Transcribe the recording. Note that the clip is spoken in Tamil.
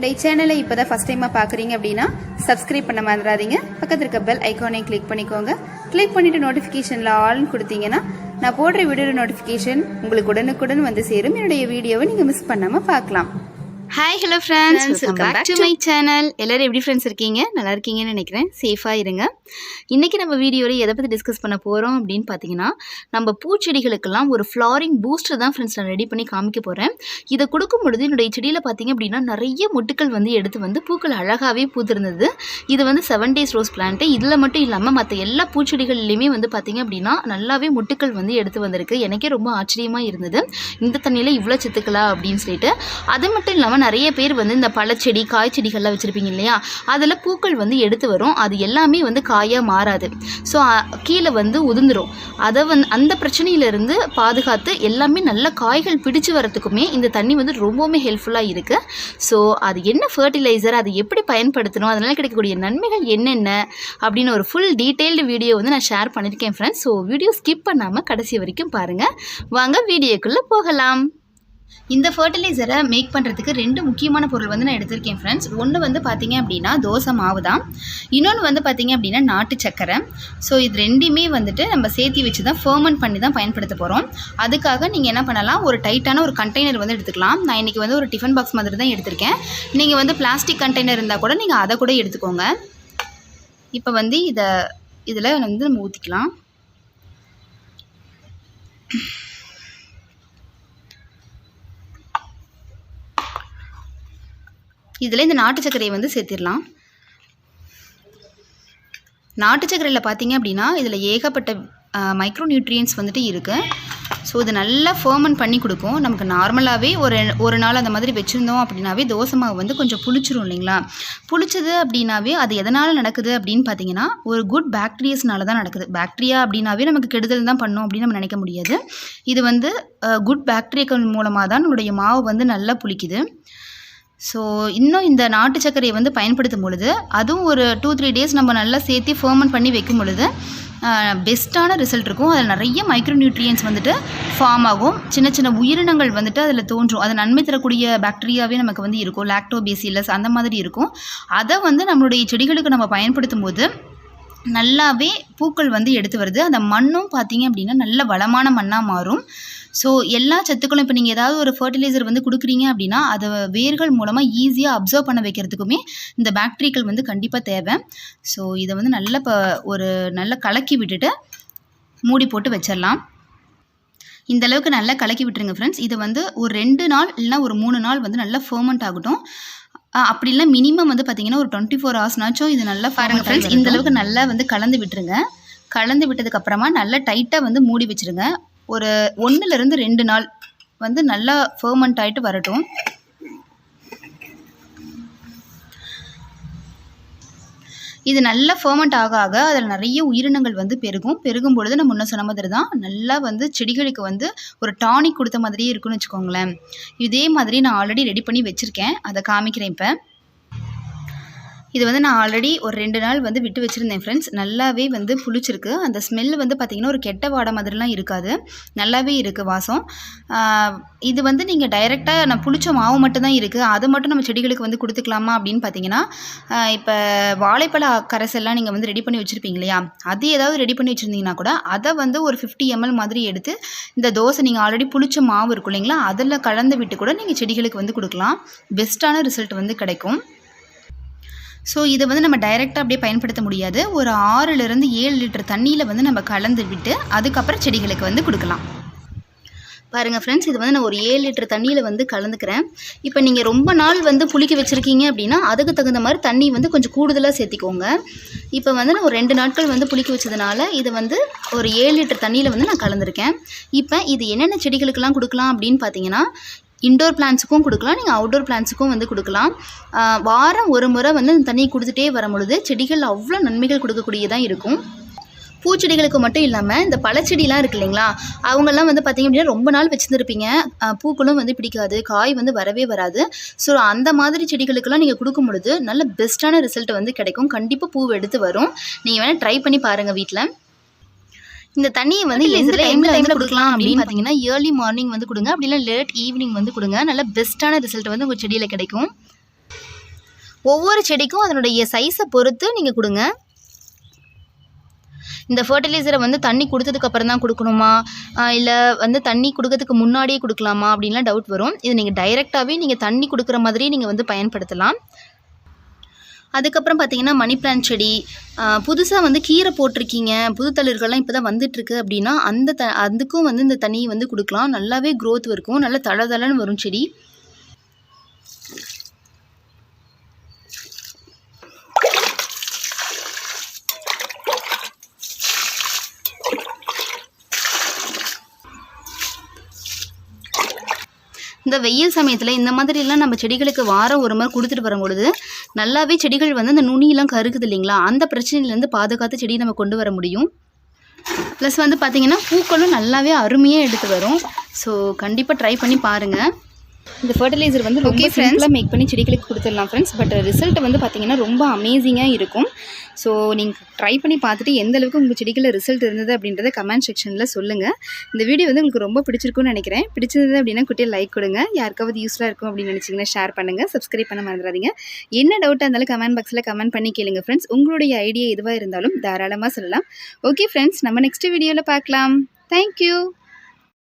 என்னுடைய சேனலை இப்போதான் ஃபர்ஸ்ட் டைமாக பார்க்குறீங்க அப்படின்னா சப்ஸ்கிரைப் பண்ண மறந்துடாதீங்க. பக்கத்தில் இருக்க பெல் ஐக்கானையும் கிளிக் பண்ணிக்கோங்க. கிளிக் பண்ணிவிட்டு நோட்டிஃபிகேஷனில் ஆல்னு கொடுத்தீங்கன்னா நான் போடுற வீடியோ நோட்டிஃபிகேஷன் உங்களுக்கு உடனுக்குடன் வந்து சேரும். என்னுடைய வீடியோவை நீங்கள் மிஸ் பண்ணாமல் பார்க்கலாம். Hi hello friends, welcome back to my channel. எல்லோரும் எப்படி ஃப்ரெண்ட்ஸ் இருக்கீங்க? நல்லா இருக்கீங்கன்னு நினைக்கிறேன். சேஃபாக இருங்க. இன்றைக்கி நம்ம வீடியோவில் எதை பற்றி டிஸ்கஸ் பண்ண போகிறோம் அப்படின்னு பார்த்தீங்கன்னா, நம்ம பூச்செடிகளுக்கெல்லாம் ஒரு ஃப்ளாரிங் பூஸ்டர் தான் ஃப்ரெண்ட்ஸ் நான் ரெடி பண்ணி காமிக்க போகிறேன். இதை கொடுக்கும் பொழுது என்னுடைய செடியில் பார்த்தீங்க அப்படின்னா நிறைய மொட்டுக்கள் எடுத்து பூக்கள் அழகாகவே பூத்திருந்தது. இது 7 days ரோஸ் பிளான்ட்டு. இதில் மட்டும் இல்லாமல் மற்ற எல்லா பூச்செடிகள்லையுமே பார்த்தீங்க அப்படின்னா நல்லாவே மொட்டுக்கள் எடுத்து வந்திருக்கு. எனக்கே ரொம்ப ஆச்சரியமாக இருந்தது, இந்த தண்ணியில் இவ்வளோ செத்துக்களா அப்படின்னு சொல்லிட்டு. அது மட்டும் இல்லாமல் நிறைய பேர் இந்த பழச்செடி காய் செடிகள்லாம் வச்சுருப்பீங்க இல்லையா, அதில் பூக்கள் எடுத்து வரும். அது எல்லாமே காயாக மாறாது. ஸோ கீழே உதிர்ந்துடும். அதை அந்த பிரச்சனையிலேருந்து பாதுகாத்து எல்லாமே நல்ல காய்கள் பிடிச்சு வரத்துக்குமே இந்த தண்ணி ரொம்பவுமே ஹெல்ப்ஃபுல்லாக இருக்குது. ஸோ அது என்ன ஃபர்டிலைசர், அது எப்படி பயன்படுத்தணும், அதனால் கிடைக்கக்கூடிய நன்மைகள் என்னென்ன அப்படின்னு ஒரு ஃபுல் டீட்டெயில்டு வீடியோ நான் ஷேர் பண்ணியிருக்கேன் ஃப்ரெண்ட்ஸ். ஸோ வீடியோ ஸ்கிப் பண்ணாமல் கடைசி வரைக்கும் பாருங்கள். வாங்க வீடியோக்குள்ளே போகலாம். இந்த ஃபர்டிலைசரை மேக் பண்ணுறதுக்கு 2 முக்கியமான பொருள் நான் எடுத்திருக்கேன் ஃப்ரெண்ட்ஸ். ஒன்று பார்த்தீங்க அப்படின்னா தோசை மாவு தான். இன்னொன்று பார்த்தீங்க அப்படின்னா நாட்டு சக்கரை. ஸோ இது ரெண்டுமே நம்ம சேர்த்தி வச்சு தான் ஃபர்மெண்ட் பண்ணி தான் பயன்படுத்த போகிறோம். அதுக்காக நீங்கள் என்ன பண்ணலாம், ஒரு டைட்டான ஒரு கண்டெய்னர் எடுத்துக்கலாம். நான் இன்றைக்கி ஒரு டிஃபன் பாக்ஸ் மாதிரி தான் எடுத்திருக்கேன். நீங்கள் பிளாஸ்டிக் கண்டெய்னர் இருந்தால் கூட நீங்கள் அதை கூட எடுத்துக்கோங்க. இப்போ இதில் நம்ம ஊற்றிக்கலாம். இதில் இந்த நாட்டு சர்க்கரையை சேர்த்திடலாம். நாட்டு சர்க்கரையில் பார்த்தீங்க அப்படின்னா இதில் ஏகப்பட்ட மைக்ரோ நியூட்ரியன்ஸ் இருக்குது. ஸோ இது நல்லா ஃபர்மெண்ட் பண்ணி கொடுக்கும். நமக்கு நார்மலாகவே ஒரு நாள் அந்த மாதிரி வச்சுருந்தோம் அப்படின்னாவே தோசை மாவு கொஞ்சம் புளிச்சிரும் இல்லைங்களா. புளிச்சது அப்படின்னாவே அது எதனால் நடக்குது அப்படின்னு பார்த்தீங்கன்னா ஒரு குட் பாக்டீரியாஸ்னால தான் நடக்குது. பாக்டீரியா அப்படின்னாவே நமக்கு கெடுதல் தான் பண்ணும் அப்படின்னு நம்ம நினைக்க முடியாது. இது குட் பாக்டீரியாக்கள் மூலமாக தான் நம்மளுடைய மாவு நல்லா புளிக்குது. ஸோ இன்னும் இந்த நாட்டு சர்க்கரையை பயன்படுத்தும் பொழுது அதுவும் ஒரு 2-3 days நம்ம நல்லா சேர்த்து ஃபர்மெண்ட் பண்ணி வைக்கும் பொழுது பெஸ்ட்டான ரிசல்ட் இருக்கும். அதில் நிறைய மைக்ரோ நியூட்ரியன்ஸ் ஃபார்ம் ஆகும். சின்ன சின்ன உயிரினங்கள் அதில் தோன்றும். அது நன்மை தரக்கூடிய பாக்டீரியாவே நமக்கு இருக்கும். லாக்டோபேசிலஸ் அந்த மாதிரி இருக்கும். அதை நம்மளுடைய செடிகளுக்கு நம்ம பயன்படுத்தும் போது நல்லாவே பூக்கள் எடுத்து வருது. அந்த மண்ணும் பார்த்தீங்க அப்படின்னா நல்ல வளமான மண்ணாக மாறும். ஸோ எல்லா சத்துக்களும் இப்போ நீங்கள் ஏதாவது ஒரு ஃபர்டிலைசர் கொடுக்குறீங்க அப்படின்னா அதை வேர்கள் மூலமாக ஈஸியாக அப்சர்வ் பண்ண வைக்கிறதுக்குமே இந்த பாக்டீரியாக்கள் கண்டிப்பாக தேவை. ஸோ இதை நல்லா ஒரு நல்லா கலக்கி விட்டுட்டு மூடி போட்டு வச்சிடலாம். இந்த அளவுக்கு நல்லா கலக்கி விட்டுருங்க ஃப்ரெண்ட்ஸ். இது ஒரு 2 நாள் இல்லைனா ஒரு 3 நாள் நல்லா ஃபர்மெண்ட் ஆகட்டும். அப்படி இல்லை மினிமம் பார்த்தீங்கன்னா ஒரு 24 hours இது நல்லா பாருங்கள் ஃப்ரெண்ட்ஸ். இந்த அளவுக்கு நல்லா கலந்து விட்டுருங்க. கலந்து விட்டதுக்கப்புறமா நல்லா டைட்டாக மூடி வச்சுருங்க. ஒரு 1லேருந்து 2 நாள் நல்லா ஃபர்மெண்ட் ஆகிட்டு வரட்டும். இது நல்லா ஃபர்மெண்ட் ஆக ஆக அதில் நிறைய உயிரினங்கள் பெருகும் பொழுது நான் முன்ன சொன்ன மாதிரி தான் நல்லா செடிகளுக்கு ஒரு டானிக் கொடுத்த மாதிரியே இருக்குன்னு வச்சுக்கோங்களேன். இதே மாதிரி நான் ஆல்ரெடி ரெடி பண்ணி வச்சுருக்கேன், அதை காமிக்கிறேன். இப்போ இது நான் ஆல்ரெடி ஒரு 2 நாள் விட்டு வச்சுருந்தேன் ஃப்ரெண்ட்ஸ். நல்லாவே புளிச்சிருக்கு. அந்த ஸ்மெல் பார்த்திங்கன்னா ஒரு கெட்ட வாடை மாதிரிலாம் இருக்காது, நல்லாவே இருக்குது வாசம். இது நீங்கள் டைரெக்டாக நான் புளிச்ச மாவு மட்டும் தான் இருக்குது, அதை மட்டும் நம்ம செடிகளுக்கு கொடுத்துக்கலாமா அப்படின்னு பார்த்தீங்கன்னா, இப்போ வாழைப்பழ கரைசல்லாம் நீங்கள் ரெடி பண்ணி வச்சுருப்பீங்க இல்லையா, அது ஏதாவது ரெடி பண்ணி வச்சுருந்தீங்கன்னா கூட அதை ஒரு 50 ml மாதிரி எடுத்து இந்த தோசை நீங்கள் ஆல்ரெடி புளிச்ச மாவு இருக்கும் இல்லைங்களா, அதில் கலந்து விட்டு கூட நீங்கள் செடிகளுக்கு கொடுக்கலாம். பெஸ்ட்டான ரிசல்ட் கிடைக்கும். ஸோ இதை நம்ம டைரெக்டாக அப்படியே பயன்படுத்த முடியாது. ஒரு 6லேருந்து 7 லிட்டர் தண்ணியில் நம்ம கலந்து விட்டு அதுக்கப்புறம் செடிகளுக்கு கொடுக்கலாம். பாருங்கள் ஃப்ரெண்ட்ஸ், இது நான் ஒரு 7 லிட்டர் தண்ணியில் கலந்துக்கிறேன். இப்போ நீங்கள் ரொம்ப நாள் புளிக்க வச்சுருக்கீங்க அப்படின்னா அதுக்கு தகுந்த மாதிரி தண்ணி கொஞ்சம் கூடுதலாக சேர்த்திக்கோங்க. இப்போ நான் ஒரு 2 நாட்கள் புளிக்க வச்சதுனால இது ஒரு 7 லிட்டர் தண்ணியில் நான் கலந்துருக்கேன். இப்போ இது என்னென்ன செடிகளுக்கெல்லாம் கொடுக்கலாம் அப்படின்னு பார்த்தீங்கன்னா, இன்டோர் பிளான்ஸுக்கும் கொடுக்கலாம், நீங்கள் அவுட்டோர் பிளான்ஸுக்கும் கொடுக்கலாம். வாரம் ஒரு முறை இந்த தண்ணி கொடுத்துட்டே வரும் பொழுது செடிகள் அவ்வளோ நன்மைகள் கொடுக்கக்கூடியதாக இருக்கும். பூச்செடிகளுக்கு மட்டும் இல்லாமல் இந்த பழச்செடிலாம் இருக்குது இல்லைங்களா, அவங்கெல்லாம் பார்த்திங்க அப்படின்னா ரொம்ப நாள் வச்சுருந்துருப்பீங்க, பூக்களும் பிடிக்காது, காய் வரவே வராது. ஸோ அந்த மாதிரி செடிகளுக்கெல்லாம் நீங்கள் கொடுக்கும் பொழுது நல்ல பெஸ்ட்டான ரிசல்ட் கிடைக்கும். கண்டிப்பாக பூ எடுத்து வரும். நீங்கள் வேணால் ட்ரை பண்ணி பாருங்கள் வீட்டில். இந்த தண்ணியை எந்த டைமில் கொடுக்கலாம் அப்படின்னு பார்த்தீங்கன்னா, ஏர்லி மார்னிங் கொடுங்க, அப்படி இல்லை லேட் ஈவினிங் கொடுங்க. நல்ல பெஸ்ட்டான ரிசல்ட் உங்கள் செடியில் கிடைக்கும். ஒவ்வொரு செடிக்கும் அதனுடைய சைஸை பொறுத்து நீங்கள் கொடுங்க. இந்த ஃபர்டிலைசரை வந்து தண்ணி கொடுத்ததுக்கப்புறம் தான் கொடுக்கணுமா, இல்லை வந்து தண்ணி கொடுக்கறதுக்கு முன்னாடியே கொடுக்கலாமா அப்படின்லாம் டவுட் வரும். இது நீங்கள் டைரெக்டாகவே நீங்கள் தண்ணி கொடுக்குற மாதிரி நீங்கள் வந்து பயன்படுத்தலாம். அதுக்கப்புறம் பார்த்தீங்கன்னா மணி பிளான்ட் செடி புதுசாக வந்து கீரை போட்டிருக்கீங்க, புது தளிர்கள்லாம் இப்போ தான் வந்துட்டுருக்கு அப்படின்னா அதுக்கும் வந்து இந்த தண்ணியை வந்து கொடுக்கலாம். நல்லாவே க்ரோத் இருக்கும், நல்லா தளதளன்னு வரும் செடி. இந்த வெயில் சமயத்தில் இந்த மாதிரிலாம் நம்ம செடிகளுக்கு வாரம் ஒரு முறை கொடுத்துட்டு வரும்பொழுது நல்லாவே செடிகள் வந்து அந்த நுனியெல்லாம் கருக்குது இல்லைங்களா, அந்த பிரச்சனையிலேருந்து பாதுகாத்து செடியை நம்ம கொண்டு வர முடியும். ப்ளஸ் வந்து பார்த்திங்கன்னா பூக்களும் நல்லாவே அருமையாக எடுத்து வரும். ஸோ கண்டிப்பாக ட்ரை பண்ணி பாருங்கள். இந்த ஃபர்டிலைசர் வந்து ரொம்ப சிம்பிளாக மேக் பண்ணி செடிகளுக்கு கொடுத்துடலாம் ஃப்ரெண்ட்ஸ். பட் ரிசல்ட் வந்து பார்த்திங்கன்னா ரொம்ப அமேசிங்காக இருக்கும். ஸோ நீங்கள் ட்ரை பண்ணி பார்த்துட்டு எந்த அளவுக்கு உங்கள் செடிகளில் ரிசல்ட் இருந்தது அப்படின்றத கமெண்ட் செக்ஷனில் சொல்லுங்கள். இந்த வீடியோ வந்து உங்களுக்கு ரொம்ப பிடிச்சிருக்குன்னு நினைக்கிறேன். பிடிச்சிருந்தது அப்படின்னா குட்டியை லைக் கொடுங்க. யாருக்காவது யூஸ்ஃபுல்லாக இருக்கும் அப்படின்னு நினச்சிங்கன்னா ஷேர் பண்ணுங்கள். சப்ஸ்கிரைப் பண்ண மறந்துடாதீங்க. என்ன டவுட்டாக இருந்தாலும் கமெண்ட் பாக்ஸில் கமெண்ட் பண்ணி கேளுங்க ஃப்ரெண்ட்ஸ். உங்களுடைய ஐடியா எதுவாக இருந்தாலும் தாராளமாக சொல்லலாம். ஓகே ஃப்ரெண்ட்ஸ், நம்ம நெக்ஸ்ட் வீடியோவில் பார்க்கலாம். தேங்க்யூ.